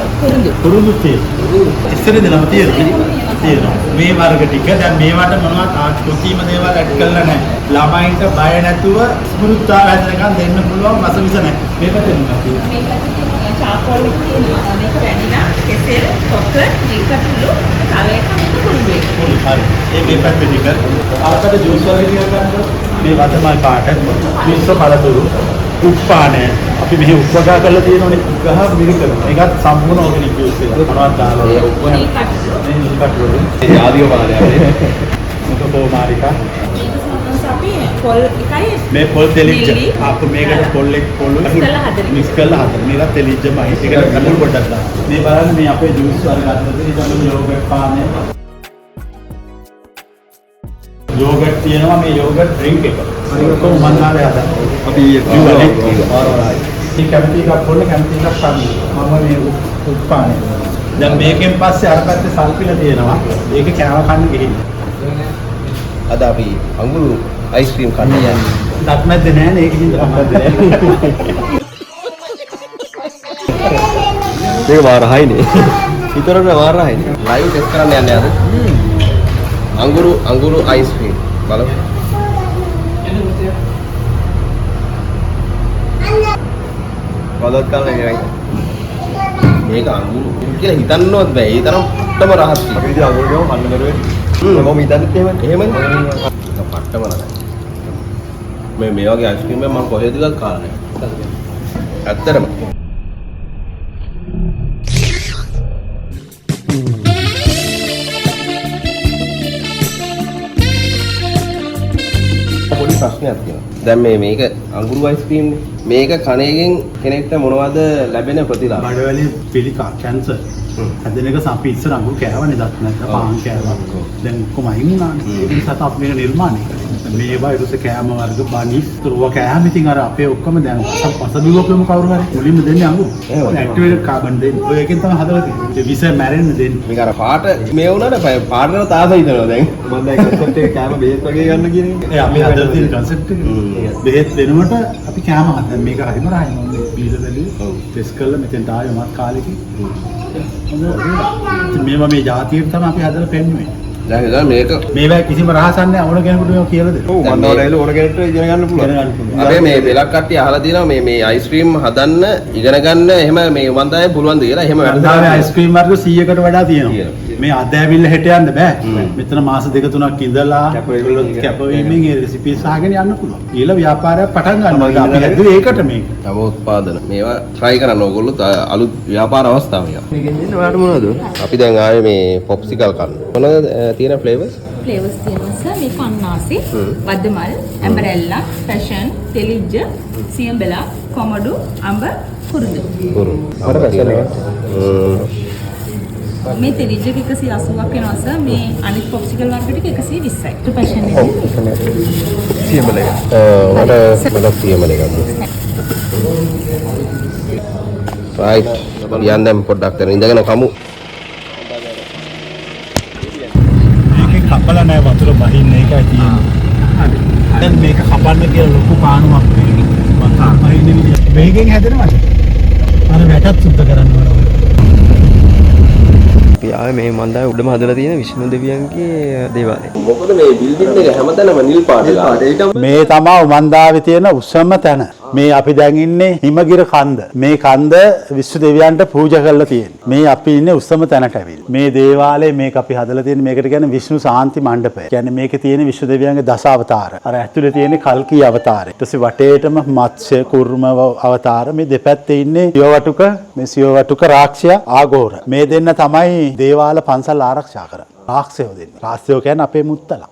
කුරුඳු තියෙනවා. ඉස්සර ඉඳලම තියෙනවා. මේ වර්ග ටික දැන් මේවට මොනවද කෘතිම දේවල් ඇඩ් කරලා නැහැ. ළමයින්ට බය නැතුව ස්මෘතිතාව හැදෙනකන් දෙන්න පුළුවන් රසවිස නැහැ. මේක දෙන්නවා තියෙනවා. මේක චාකෝල් එක තියෙනවා. මේක වැනිලා, කෙසෙල්, කොකර්, ජීකට්ලු, කලයක කුරුඳු. හරි. මේ පැත්තේ ටික ආකට ජූස් වර්ග ටික ගන්නකොට මේ වතමයි පාට මිශ්‍ර පළතුරු උප්පානය අපි මෙහි උප්පගා කරලා තියෙනෝනේ ගහ මිරිකල. ඒකත් සම්පූර්ණ ඕගනික් ජූස් එක. මොනවද දාලා මේ කට්ටු වලින් ඒ ආදිය පාරේ මොකද මාරිකා අපි පොල් එකයි මේ පොල් තෙලිච්ච අපු මේකට පොල් එක පොල් මික්ස් කරලා හදන මේක තෙලිච්චමයි ඒකට කඩුල් පොඩක් දාන්න මේ බලන්න මේ අපේ ජූස් වර්ග අතර තියෙන යෝගට් පානය යෝගට් තියෙනවා මේ යෝගට් ඩ්‍රින්ක් එක හරි කොහොම මන්නාවේ හදන්න අපි ඉවරයි මේ කැමති එකක් පොල් කැමති එකක් පාන්නේ මම මේ උත්පානේ දැන් මේකෙන් පස්සේ අර පැත්තේ සල්පිල තියෙනවා ඒක කෑම කන්න ගිහින් අද අපි අඟුරු අයිස්ක්‍රීම් කන්න යන්නේ. දත් මැද්ද නෑනේ ඒකකින් මේක මාරහයිනේ. විතරට මාරහයිනේ. ලයිව් ටෙස්ට් කරන්න යන්නේ අද. අඟුරු අයිස්ක්‍රීම් බලමු. වලත් කාලේ නේද? මේක අඟුරු කියලා හිතන්නවත් බෑ. ඒ තරම් පට්ටම රහස් අපි තියෙනවා. ඉතින් අඟුරු ගම කන්න බැරුවේ. මම හිතන්නත් එහෙමනේ. එහෙමනේ. පට්ටම රහයි. මේ වගේ අයිස්ක්‍රීම් එක මම කොහෙදවත් කාලා නැහැ. ඇත්තටම. පොඩි ප්‍රශ්නයක් තියෙනවා. දැන් මේක අඟුරු අයිස්ක්‍රීම් නේ. මේක කණේකින් කෙනෙක්ට මොනවද ලැබෙන ප්‍රතිලාභ? බඩවැලේ පිළිකා කැන්සර් හැදෙන එක අපි ඉස්සර අඟුරු කෑවනේ දත් නැත්නම් පාන් කෑවා. දැන් ඔක්කොම අයින් වුණානේ. ඒක නිසා අපි මේක නිර්මාණය කරේ. මේවා ඊට කෑම වර්ග බනිස් තුරුව කෑම ඉතින් අර අපේ ඔක්කොම දැන් පසදුවකම කවුරු හරි මුලින්ම දෙන්නේ අඟුරු. ඇක්ටිවේටඩ් කාබන් දෙන්නේ. ඔය එකෙන් තමයි හදලා තියෙන්නේ. විස මැරෙන්න දෙන්නේ. මේක අර පාට මේ වුණාට පාටට තාම හිතනවා දැන්. මම දැන් කන්සෙප්ට් එක කෑම බේස් වගේ ගන්න කියන එක. ඒ අපි හදලා තියෙන concept එක. බෙහෙත් වෙනුවට අපි කෑම හදන මේක හරිම රහයි මම බීලා දැලුවේ. ටෙස්ට් කරලා මෙතෙන් ආවේ මත් කාලෙකින්. මේවා මේ જાතියෙම තමයි අපි හදලා පෙන්නුවේ. දැන් මේක මේවා කිසිම රහසක් නැහැ ඕන කෙනෙකුට මේක කියලා දෙන්න. ඔව් මම නෝඩයිල ඕන කෙනෙක්ට ඉගෙන ගන්න පුළුවන්. අපේ මේ වෙලක් කට්ටිය අහලා තියෙනවා මේ අයිස්ක්‍රීම් හදන්න ඉගෙන ගන්න එහෙම මේ මන් තමයි පුළුවන්ද කියලා. එහෙම වැඩදාවේ අයිස්ක්‍රීම් වර්ග 100කට වඩා තියෙනවා. මේ අධ්‍යාපනය හෙට යන්න බෑ. මෙතන මාස දෙක තුනක් ඉඳලා කැපවීමෙන් ඒ රෙසිපීස් අහගෙන යන්න පුළුවන්. ඊළඟ ව්‍යාපාරයක් පටන් ගන්නවා. අපි හැදුවේ ඒකට මේක. නව උත්පාදන මේවා try කරන්න ඕගොල්ලෝ අලුත් ව්‍යාපාර අවස්ථාවක්. මේකෙන් දෙන්න ඔයාලට මොනවද? අපි දැන් ආවේ මේ පොප්සිකල් කන්න. මොනවද තියෙන ෆ්ලේවර්ස්? ෆ්ලේවර්ස් තියෙනවා සර් මේ කන්නාසි, වද්දමල්, ඇම්බරෙල්ලා, පැෂන්, තෙලිජ්ජ, සියඹලා, කොමඩු, අඹ, කුරුඳු. මට පැෂන් එක. මේ තෙලිජ්ජ එක 180ක් වෙනවා සර්. මේ අනිත් පොප්සිකල් වර්ග ටික 120යි. පැෂන් එක සියඹල එක. මට සියඹල එකක්. right. යන්නම් පොඩ්ඩක් තන ඉඳගෙන කමු. කපලා නැහැ වතුර බහින්න එකයි තියෙන්නේ. හරි. දැන් මේක කපන්න කියලා ලොකු පානුවක් මේකේ. වතුර බහින්න විදිය. මේකෙන් හැදෙනවද? අර වැටත් සුද්ධ කරන්න ඕන. අපි ආවේ මේ මන්දාවේ උඩම හදලා තියෙන විෂ්ණු දෙවියන්ගේ දේවාලය. මොකද මේ බිල්ඩින් එක හැමතැනම නිල් පාට ගාලා. මේ තමයි උමන්දාවේ තියෙන උස්සම තැන. මේ අපි දැන් ඉන්නේ හිමගිර කන්ද. මේ කන්ද විශ්ව දෙවියන්ට පූජා කරලා තියෙන්නේ. මේ අපි ඉන්නේ උස්සම තැනට ඇවිල්ලා. මේ දේවාලය මේක අපි හදලා තියෙන මේකට කියන්නේ විෂ්ණු සාන්ති මණ්ඩපය. කියන්නේ මේකේ තියෙන විශ්ව දෙවියන්ගේ දස අවතාර. අර ඇතුලේ තියෙන කල්කී අවතාරය. ඊට පස්සේ වටේටම මත්ස්‍ය කුර්ම අවතාර. මේ දෙපැත්තේ ඉන්නේ සියවටුක මේ සියවටුක රාක්ෂයා ආගෝර. මේ දෙන්න තමයි දේවාල පන්සල් ආරක්ෂා කරන්නේ. රාක්ෂයෝ දෙන්නේ. රාක්ෂයෝ කියන්නේ අපේ මුත්තලා.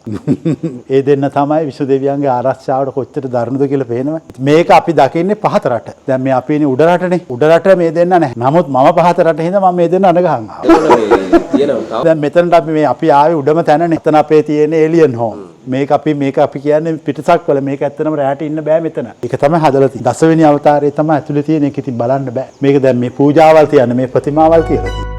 ඒ දෙන්න තමයි විශ්ව දෙවියන්ගේ ආරක්ෂාවට කොච්චර දරුණුද කියලා පේනවා. මේක අපි දකින්නේ පහත රට. දැන් මේ අපි ඉන්නේ උඩ රටනේ. උඩ රට මේ දෙන්න නැහැ. නමුත් මම පහත රටේ හින්දා මම මේ දෙන්න අඬ ගහන් ආවා. දැන් මෙතනට අපි අපි ආවේ උඩම තැනනේ. මෙතන අපේ තියෙන එලියන් හෝම්. මේක අපි කියන්නේ පිටසක් වල මේක ඇත්තටම රැට ඉන්න බෑ මෙතන. ඒක තමයි හදලා තියෙන්නේ. දසවෙනි අවතාරයේ තමයි ඇතුලේ තියෙන එක ඉතින් බලන්න බෑ. මේක දැන් මේ පූජාවල් තියන්නේ මේ ප්‍රතිමාවල් කියලා තියෙන්නේ.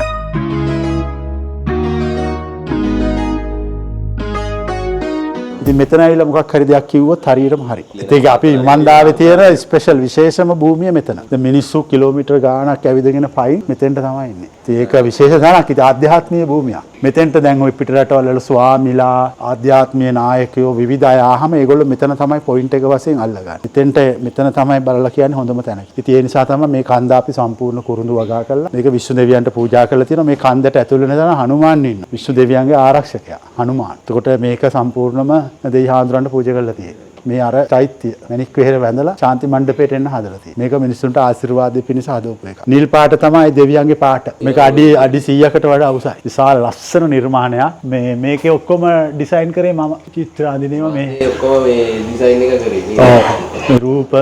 ඉතින් මෙතන ඇවිල්ලා මොකක් හරි දෙයක් කිව්වොත් හරියටම හරි. ඒක අපි මන්දාවේ තියෙන ස්පෙෂල් විශේෂම භූමිය මෙතන. දැන් මිනිස්සු කිලෝමීටර් ගාණක් ඇවිදගෙන පයින් මෙතෙන්ට තමයි ඉන්නේ. ඉතින් ඒක විශේෂ තැනක්. ඉතින් ආධ්‍යාත්මීය භූමියක්. මෙතෙන්ට දැන් ওই පිට රටවල වල ස්වාමිලා ආධ්‍යාත්මීය නායකයෝ විවිධ අය ආවම ඒගොල්ලෝ මෙතන තමයි පොයින්ට් එක වශයෙන් අල්ලගන්නේ. මෙතන තමයි බලලා කියන්නේ හොඳම තැන. ඉතින් ඒ නිසා තමයි මේ කන්ද අපි සම්පූර්ණ කුරුඳු වගා කරලා මේක විශ්ව දෙවියන්ට පූජා කරලා තියෙනවා. මේ කන්දට ඇතුළේ වෙන තැන හනුමාන් ඉන්නවා. විශ්ව දෙවියන්ගේ ආරක්ෂකයා හනුමාන්. එතකොට මේක සම්පූර්ණම දෙවිහාඳුරන්ට පූජා කරලා තියෙනවා. මේ අර චෛත්‍ය මණික් වෙහෙර වැඳලා ශාන්ති මණ්ඩපයට එන්න හදලා තියෙනවා. මේක මිනිස්සුන්ට ආශිර්වාද පිණිස හදවපු එක. නිල් පාට තමයි දෙවියන්ගේ පාට. මේක අඩි 100කට වඩා උසයි. විශාල ලස්සන නිර්මාණයක්. මේකේ ඔක්කොම ඩිසයින් කරේ මම චිත්‍ර අඳිනේම මේ ඔක්කොම මේ ඩිසයින් එක කරේ. ඔව්. රූප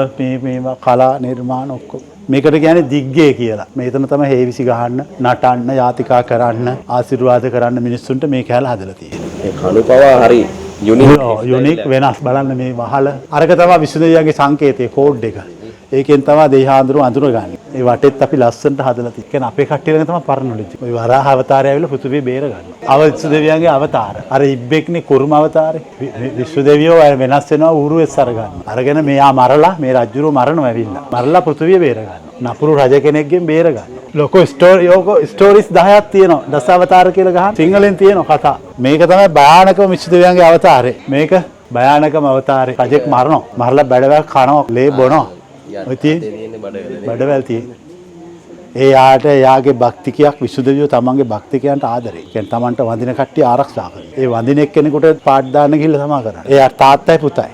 මේ කලා නිර්මාණ ඔක්කොම. මේකට කියන්නේ දිග්ගේ කියලා. මේතන තමයි හේවිසි ගහන්න, නටන්න, යාතිකා කරන්න, ආශිර්වාද කරන්න මිනිස්සුන්ට මේ කැලේ හදලා තියෙන්නේ. මේ කණුපවා හරි යුනික් වෙනස් බලන්න මේ වහල. අරක තමයි විශ්ව දෙවියන්ගේ සංකේතය කෝඩ් එක. ඒකෙන් තමයි දේහාඳුරු අඳුරගන්නේ. ඒ වටෙත් අපි ලස්සනට හදලා තියෙන්නේ. කියන්නේ අපේ කට්ටිය ළඟ තමයි පරණොලිජ්. ওই වරාහ අවතාරය ඇවිල්ලා පෘථිවිය බේර ගන්නවා. විශ්ව දෙවියන්ගේ අවතාර. අර ඉබ්බෙක්නේ කුරුම අවතාරේ. විශ්ව දෙවියෝ වෙනස් වෙනවා ඌරුවෙස් අරගන්න. අරගෙන මෙයා මරලා මේ රජුරු මරනවා ඇවිල්ලා. මරලා පෘථිවිය බේර ගන්නවා. නපුරු රජ කෙනෙක්ගෙන් බේර ගන්නවා. ලොකෝ ස්ටෝරිස් 10ක් තියෙනවා. දස අවතාර කියලා ගහන සිංහලෙන් තියෙනවා කතා. මේක තමයි භයානකම විශ්ව දෙවියන්ගේ අවතාරේ. මේක භයානකම අවතාරේ. රජෙක් මරනවා. මරලා බඩවැල් කනවා, ලේ බොනවා. ඔය තියෙන්නේ බඩවැල් තියෙන්නේ. ඒ යාට යාගේ භක්තිකයක් විශ්ව දෙවියෝ තමන්ගේ භක්තිකයන්ට ආදරේ. කියන්නේ තමන්ට වඳින කට්ටිය ආරක්ෂා කරනවා. ඒ වඳින එක්කෙනෙකුට පාඩ දාන්න ගිහිල්ලා තමයි කරන්නේ. ඒ තාත්තයි පුතයි.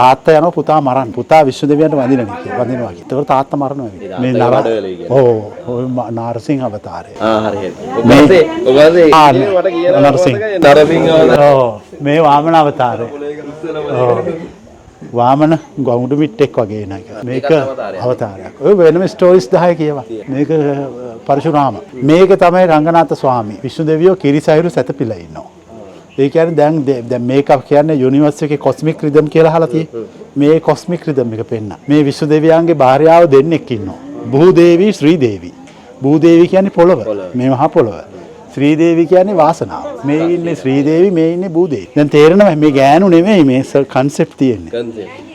තාත්තා යනවා පුතා මරන්න. පුතා විශ්ව දෙවියන්ට වඳිනවා කියලා. ඒතකොට තාත්තා මරනවා මේ නාරසිංහ අවතාරය. මේ වාමන අවතාරය. වාමන ගොමුඩු මිට්ටෙක් වගේ නේද මේක අවතාරයක්. ඔය වෙනම ස්ටෝරිස් 10 කියවා. මේක පරශුරාම. මේක තමයි රංගනාථ ස්වාමී. විශ්ණු දෙවියෝ කිරිසයිරු සැතපීලා ඉන්නවා. ඒ කියන්නේ දැන් මේක කියන්නේ යුනිවර්ස් එකේ කොස්මික් රිද්ම් කියලා අහලා තියෙන්නේ. මේ කොස්මික් රිද්ම් එක පෙන්න. මේ විශ්ණු දෙවියන්ගේ භාර්යාව දෙන්නෙක් ඉන්නවා. භූදේවි ශ්‍රී දේවි. භූදේවි කියන්නේ පොළව. මේ මහා පොළව. ශ්‍රී දේවි කියන්නේ වාසනාව. මේ ඉන්නේ ශ්‍රී දේවි, මේ ඉන්නේ භූදේවි. දැන් තේරෙනවා මේ ගෑනු නෙමෙයි මේ කන්සෙප්ට් තියෙන්නේ.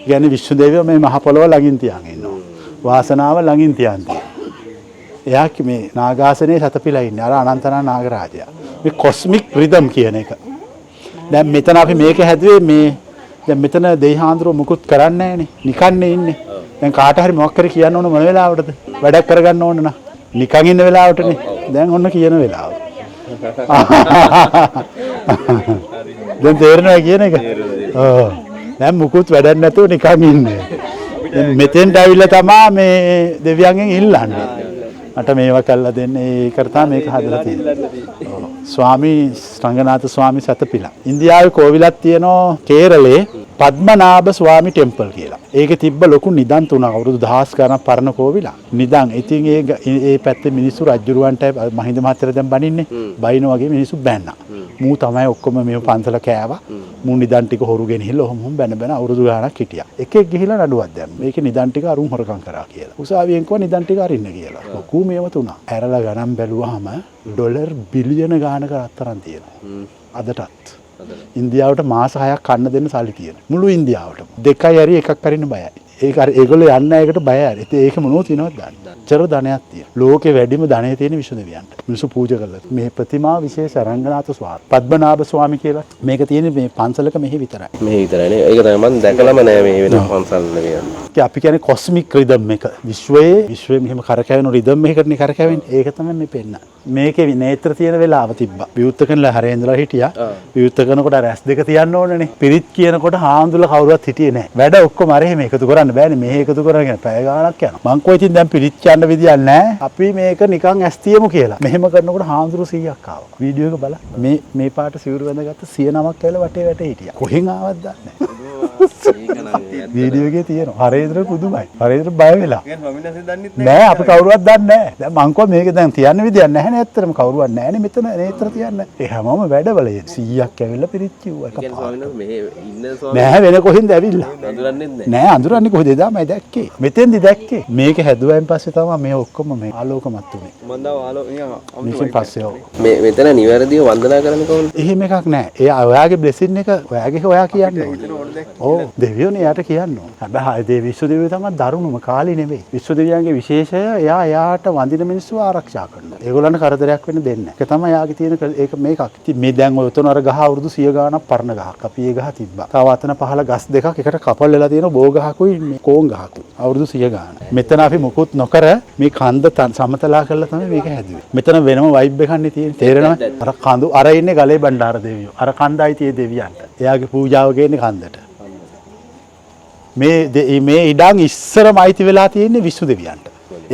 කියන්නේ විශ්ණු දෙවියෝ මේ මහ පොළොව ළඟින් තියන් ඉන්නවා. වාසනාව ළඟින් තියන් තියෙනවා. එයා මේ නාගාසනේ සතපිලා ඉන්නේ. අර අනන්තනා නාගරාජයා. මේ කොස්මික් රිද්ම් කියන එක. දැන් මෙතන අපි මේක හැදුවේ මේ දැන් මෙතන දෙයිහාඳුර මුකුත් කරන්නේ නැහනේ. නිකන්නේ ඉන්නේ. දැන් කාට හරි මොකක් හරි කියන්න ඕන මොන වෙලාවටද? වැඩක් කරගන්න ඕන නා. නිකන් ඉන්න වෙලාවටනේ. දැන් ඔන්න කියන වෙලාව. දැන් තේරෙනවා කියන එක. ඔව්. දැන් මුකුත් වැඩක් නැතුව නිකන් ඉන්නේ. මෙතෙන්ට ඇවිල්ලා තමයි මේ දෙවියන්ගෙන් ඉල්ලන්නේ. මට මේවා කළා දෙන්න ඒකට තමයි මේක හදලා තියෙන්නේ. ඔව්. ස්වාමී රංගනාථ ස්වාමී සතපිලා. ඉන්දියාවේ කෝවිලක් තියෙනවා කේරළේ පද්මනාභ ස්වාමී ටෙම්පල් කියලා. ඒකේ තිබ්බ ලොකු නිදන් තුනක් අවුරුදු 1000 ගණන් පරණ කෝවිලක්. නිදන්. ඉතින් ඒ පැත්තේ මිනිස්සු රජුරවන්ට මහින්ද මහත්තයා දැන් බනින්නේ. බයින වගේ මිනිස්සු බැන්නා. මූ තමයි ඔක්කොම මේ පන්සල කෑවා. මූ නිදන් ටික හොරු ගෙනහිල්ලා ඔහොම බැන අවුරුදු ගාණක් හිටියා. එකෙක් ගිහිලා නඩුවක් දැම්මා. මේකේ නිදන් ටික අරුන් හොරකම් කරා කියලා. උසාවියෙන් කිව්වා නිදන් ටික අරින්න කියලා. ලොකු මේව තුනක්. ඇරලා ගණන් බැලුවාම ඩොලර් බිලියන ගාණක අතරන් තියෙනවා. අදටත්. ඉන්දියාවට මාස 6ක් කන්න දෙන්න සල්ලි තියෙනවා. මුළු ඉන්දියාවටම. දෙකයි හරි එකක් අරින්න බයයි. ඒක හරි ඒගොල්ලෝ යන්නේ ඒකට බයයි. ඉතින් ඒක මොනවද තියනවද දන්නේ. චර ධනයක් තියෙනවා. ලෝකේ වැඩිම ධනය තියෙන විශ්ව දෙවියන්ට. මිනිස්සු පූජා කරලා. මේ ප්‍රතිමා විශේෂ රංගනාථ ස්වාමී පද්මනාභ ස්වාමී කියලා. මේක තියෙන්නේ මේ පන්සලක මෙහි විතරයි. මෙහි විතරයිනේ. ඒක තමයි මම දැකලම නෑ මේ වෙන පන්සල් නෙවෙයි. අපි කියන්නේ කොස්මික් රිද්ම් එක. විශ්වයේ මෙහෙම කරකැවෙන රිද්ම් එකකටනේ කරකැවෙන්නේ. ඒක තමයි මේ පෙන්නන්නේ. මේකේ නේත්‍ර තියෙන වෙලාව තිබ්බා. විවුර්ත කරනලා හරේන්දලා හිටියා. විවුර්ත කරනකොට රැස් දෙක තියන්න ඕනනේ. පිරිත් කියනකොට හාමුදුරුවෝ කවුරුවත් හිටියේ නෑ. වැඩ ඔක්කොම අර එහෙම එකතු කරන්න බෑනේ. මෙහෙ එකතු කරගෙන පැය ගාණක් යනවා. මං කොයි ඉතින් දැන් පිරිත් කියන්න විදියක් නෑ. අපි මේක නිකන් ඇස් තියමු කියලා. මෙහෙම කරනකොට හාමුදුරුවෝ 100ක් ආවා. වීඩියෝ එක බලන්න. මේ පාට සිවුරු වැඳගත්ත 100 නමක් කියලා වටේ හිටියා. කොහෙන් ආවද දන්නේ නෑ. වීඩියෝ එකේ තියෙනවා. හරේන්ද්‍ර පුදුමයි. හරේන්ද්‍ර බය වෙලා. නෑ අපි කවුරුවත් දන්නේ නෑ. දැන් මං කො මේක දැන් තියන්න විදියක් නැහැ නේ ඇත්තටම කවුරුවත් නෑනේ මෙතන නේත්‍ර තියන්න. ඒ හැමෝම වැඩවල 100ක් ඇවිල්ලා පිරිත් කිව්වා එකපාරට. නෑ වෙන කොහෙන්ද ඇවිල්ලා? නෑ අඳුරන්නේ කොහෙද එදාමයි දැක්කේ. මෙතෙන්දි දැක්කේ. මේක හැදුවයින් පස්සේ තමයි මේ ඔක්කොම මේ ආලෝකමත් උනේ. මම දා ආලෝක පස්සේ මේ මෙතන නිවැරදිව වන්දනා කරන්නේ කොහොමද? එහෙම එකක් නෑ. ඒ ඔයාගේ බ්ලෙසින් එක ඔයා කියන්නේ. ඔව් දෙවියෝනේ යාට කියන්නේ. හැබැයි ඒ විශ්ව දෙවියෝ තමයි දරුණුම කාලේ නෙවෙයි. විශ්ව දෙවියන්ගේ විශේෂය එයාට වඳින මිනිස්සු ආරක්ෂා කරනවා. ඒගොල්ලන්ට කරදරයක් වෙන්න දෙන්නේ නැහැ. ඒක තමයි යාගේ තියෙන ඒක මේකක්. ඉතින් මේ දැන් ඔය උතන අර ගහ අවුරුදු 100 ගාණක් පරණ ගහක්. අපි ඒ ගහ තිබ්බා. තව අතන පහළ ගස් දෙකක් එකට කපල් වෙලා තියෙන බෝ ගහකුයි මේ කෝන් ගහකුයි. අවුරුදු 100 ගාණ. මෙතන අපි මුකුත් නොකර මේ කන්ද සමතලා කරලා තමයි මේක හැදුවේ. මෙතන වෙනම වයිබ් එකක් නේ තියෙන්නේ. තේරෙනවද? අර කඳු අර ඉන්නේ ගලේ බණ්ඩාර දෙවියෝ. අර කන්දයි tie දෙවියන්ට. එයාගේ පූජාව ගේන්නේ කන්දට. මේ ඉඩම් ඉස්සරම අයිති වෙලා තියෙන්නේ විසු දෙවියන්ට.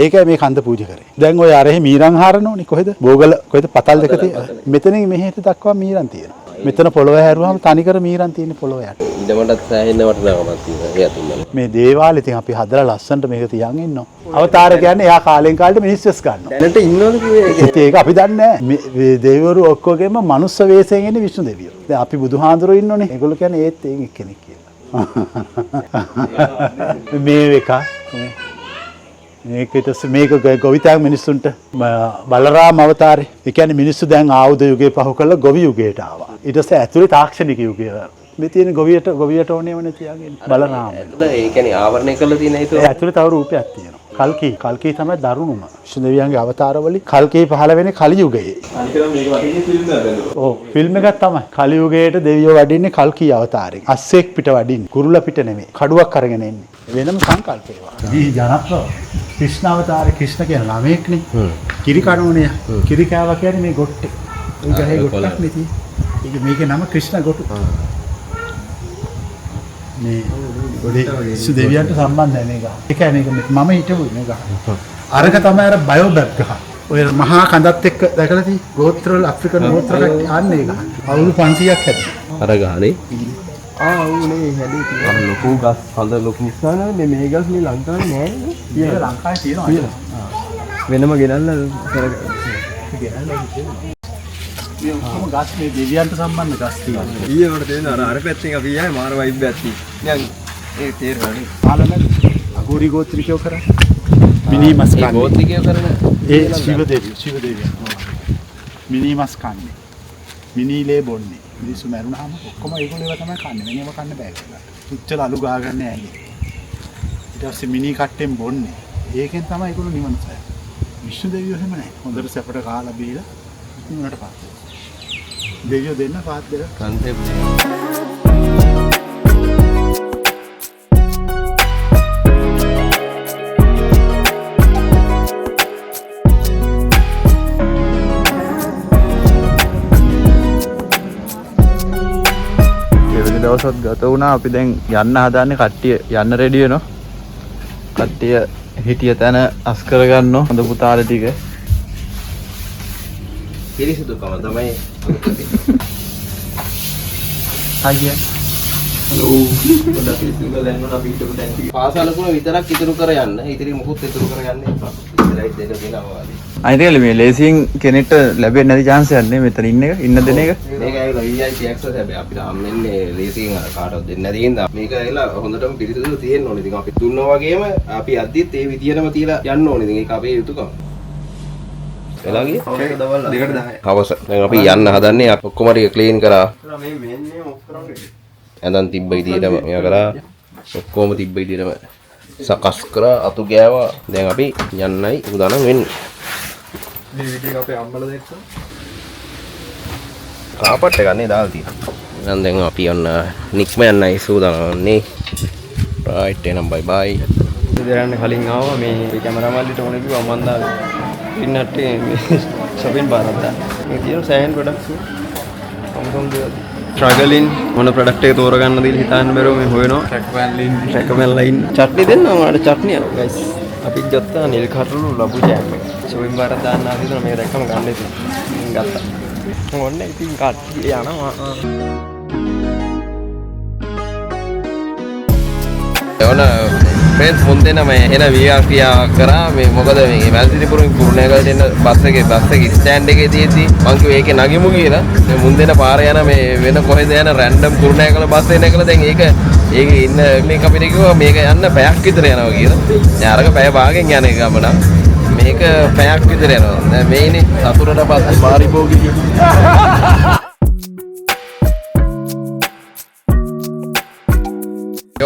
ඒකයි මේ කන්ද පූජා කරේ. දැන් ඔය අරෙහි මීරන් හරනෝනේ කොහෙද? බෝගල කොහෙද පතල් දෙක තියෙන. මෙතනින් මෙහෙට දක්වා මීරන් තියෙනවා. මෙතන පොළොව හැරුවාම තනිකර මීරන් තියෙන පොළොව යට. ඊටමටත් සෑහෙන වටිනාකමක් තියෙනවා. ඒ අතුමල. මේ දේවාලේ ඉතින් අපි හදලා ලස්සනට මේක තියන් ඉන්නවා. අවතාර කියන්නේ එයා කාලෙන් කාලට මිනිස්සුස් ගන්නවා. දැනට ඉන්නවද කිව්වේ? ඒක අපි දන්නේ නැහැ. මේ දෙවිවරු ඔක්කොගෙම මනුස්ස වේශයෙන් එන්නේ විසු දෙවියෝ. දැන් අපි බුදුහාඳුරෝ ඉන්නෝනේ. ඒගොල්ලෝ කියන්නේ ඒත් එක්කෙනෙක් කියලා. මේ එක මේක ඊට පස්සේ මේක ගොවිතැන් මිනිස්සුන්ට බලරාම අවතාරේ. ඒ කියන්නේ මිනිස්සු දැන් ආයුධ යුගයේ පහු කරලා ගොවි යුගයට ආවා. ඊට පස්සේ ඇතුලේ තාක්ෂණික යුගය. මේ තියෙන ගොවියට ඕනේවනේ තියාගෙන බලරාම. ඒ කියන්නේ ආවරණය කරලා තියෙන ඒ ඇතුලේ තව රූපයක් තියෙනවා. කල්කී තමයි දරුණුම. විෂ්ණු දෙවියන්ගේ අවතාරවලින් කල්කී පහළ වෙන්නේ කලි යුගයේ. ඔව් ෆිල්ම් එකක් තමයි. කලි යුගයේට දෙවියෝ වඩින්නේ කල්කී අවතාරයෙන්. අස්සෙක් පිට වඩින්නේ. කුරුල්ල පිට නෙමෙයි. කඩුවක් අරගෙන එන්නේ. වෙනම සංකල්ප ඒවා. දී ජනප්‍රිය ක්‍රිෂ්ණ අවතාරේ ක්‍රිෂ්ණ කියන ළමෙක්නේ. කිරි කණෝනේ. කිරි කෑවා කියන්නේ මේ ගොට්ටේ. ඒ ගහේ ගොට්ටක් නෙති. මේකේ නම ක්‍රිෂ්ණ ගොටු. මේ ගොඩේ විසු දෙවියන්ට සම්බන්ධයි මේ ගහ. ඒ කියන්නේ මම හිටපු මේ ගහ. අරක තමයි අර බයෝබැක් ගහ. ඔය මහා කඳත් එක්ක දැකලා තියෙයි. ගෝත්‍රවල අප්‍රිකන් ගෝත්‍ර කට්ටිය ආන්නේ ගහ. අවුරුදු 500ක් හැදුවා. අර ගහනේ ආවුනේ හැදී තියෙන ලොකු ගස් හඳ ලොකු නිසා නේ මේ ගස් මේ ලංකාවේ නෑ නේ. ඒක ලංකාවේ තියෙනවා. වෙනම ගෙනල්ලා කරගන්න. මේ ඔක්කොම ගස් මේ දෙවියන්ට සම්බන්ධ ගස් තියෙනවා. ඊයේ වල තියෙන අර පැත්තෙන් අපි ආයේ මාර වයිබ් එකක් තියෙනවා. දැන් ඒ තේරෙන්නේ. පාලන අගෝරි ගෝත්‍රිකයෝ කරා. මිනි මස් කන්නේ. ගෝත්‍රිකයෝ කරන ඒ ශිව දෙවියන්. මිනි මස් කන්නේ. මිනිලේ බොන්නේ. මිනිස්සු මැරුණාම ඔක්කොම ඒගොල්ලෝ තමයි කන්නේ. වෙනම කන්න බෑ කියලා. තුච්චල අලු ගාගන්න ඇලි. ඊට පස්සේ මිනි කට්ටෙන් බොන්නේ. ඒකෙන් තමයි ඒගොල්ලෝ නිවන සොයන්නේ. විශ්ණු දෙවියෝ එහෙම නැහැ. හොඳට සැපට කාලා බීලා නිවනට පාත් වෙනවා. දෙවියෝ දෙන්න පාත් දෙලා කන්සෙප්ට් දවසත් ගත වුණා. අපි දැන් යන්න හදාන්නේ කට්ටිය යන්න රෙඩි වෙනවා. කට්ටිය හිටිය තැන අස් කරගන්නවා. හොඳ පුතාලා ටික. පිරිසිදුකම තමයි. අයියා පාසලකුණ විතරක් ඉතුරු කර යන්න. ඉතින් මොකුත් ඉතුරු කරගන්න එපා. ඉතින් දෙක දෙනවා. අයිතිකල මේ ලේසියෙන් කෙනෙක්ට ලැබෙන්නේ නැති chance එකක් නේ මෙතන ඉන්න දෙන එක. මේක ඇවිල්ලා VIP access හැබැයි අපිට හම්බෙන්නේ ලේසියෙන් අර කාටවත් දෙන්නේ නැති හින්දා මේක ඇවිල්ලා හොඳටම පිරිසිදු තියෙන්න ඕනේ. ඉතින් අපි දුන්නා වගේම අපි අද්දිත් ඒ විදියටම තියලා යන්න ඕනේ. ඉතින් ඒක අපේ යුතුයකම. එලා ගියේ? දෙකට 10. හවස. දැන් අපි යන්න හදන්නේ. ඔක්කොම ටික ක්ලීන් කරා. මේ මෙන්නේ ඔෆ් කරන්නේ. ඇඳන් තිබ්බ විදියටම මෙයා කරා. ඔක්කොම තිබ්බ විදියටම සකස් කරා. අතු ගෑවා. දැන් අපි යන්නයි උදානම් වෙන්නේ. මේ වීඩියෝ අපේ අම්මලා දැක්කා. කාපට් එක ගන්නේ දාලා තියෙනවා. දැන් අපි යන්න නික්ම යන්නයි සූදානම්නේ. රයිට් එහෙනම් බයි බයි. ඉතින් කලින් ආවා මේ කැමරාමල්ලිට ඕනේ කිව්වා මම දාලා ඉන්නට මේ shopping බාරක් දාන්න. මේ තියෙන සෑහෙන ප්‍රොඩක්ට්ස් කොම්කොම් දේවල්. ස්ට්‍රගලින් මොන ප්‍රොඩක්ට් එක තෝරගන්න දීලා හිතන්න බැරුව මේ හොයනවා. ට්‍රැක්මැන් ලයින් චට්නි දෙන්න මට චට්නිය ගයිස්. අපි ගත්තා නිල් කටුළු ලබු ජෑම් එක. shopping බාරක් දාන්න ආදිනවා මේක දැක්කම ගන්න ඉතින් ගත්තා. මොන්නේ ඉතින් කට්ටිය යනවා. එවන ෆ්‍රෙන්ඩ්ස් මුන්දෙන මේ එන VIP කරා මේ මොකද මේ වැල්සිරිපුරමින් කුරුණෑගලට එන බස් එකේ ස්ටෑන්ඩ් එකේ තියෙද්දි මං කිව්වා ඒකේ නගිමු කියලා. මේ මුන්දෙන පාර යන මේ වෙන කොහෙද යන රැන්ඩම් කුරුණෑගල බස් එන එකල දැන් ඒකේ ඉන්න මේ අපිට කිව්වා මේක යන්න පැයක් විතර යනවා කියලා. දැන් අරක පැය භාගෙන් යන එක ගමන. මේක පැයක් විතර යනවා. දැන් මේ ඉන්නේ සතුරට පස්සේ පාරිභෝගික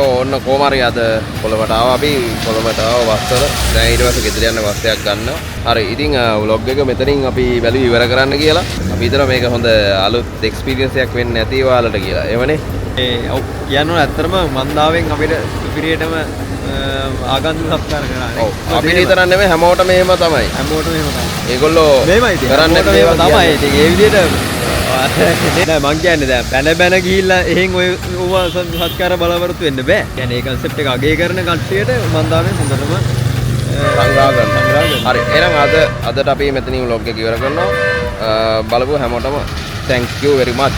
ඔන්න කොමාරි අද කොළඹට ආවා අපි. කොළඹට ආව බස්වල දැන් ඊට පස්සේ ගෙදර යන්න බස් එකක් ගන්නවා. හරි ඉතින් vlog එක මෙතනින් අපි බැලුව ඉවර කරන්න කියලා. අපි හිතනවා මේක හොඳ අලුත් එක්ස්පීරියන්ස් එකක් වෙන්නේ නැති ඔයාලට කියලා. එවනේ ඔව් කියනවා ඇත්තටම මන්දාවෙන් අපිට සුපිරියටම ආගන්තුක සත්කාර කරා. ඔව් අපිට විතරක් නෙමෙයි හැමෝටම එහෙම තමයි. හැමෝටම එහෙම තමයි. ඒගොල්ලෝ කරන්නේ මේවා තමයි. ඉතින් ඒ විදිහට නෑ මං කියන්නේ දැන් බැන ගිහිල්ලා එහෙන් ඔය සත්කාර බලාපොරොත්තු වෙන්න බෑ. කියන්නේ ඒ concept එක අගය කරන කට්ටියට මන්දාවෙන් හොඳටම සංග්‍රහ කරනවා. හරි එහෙනම් අදට අපි මෙතනින් vlog එක ඉවර කරනවා. බලපුව හැමෝටම thank you very much.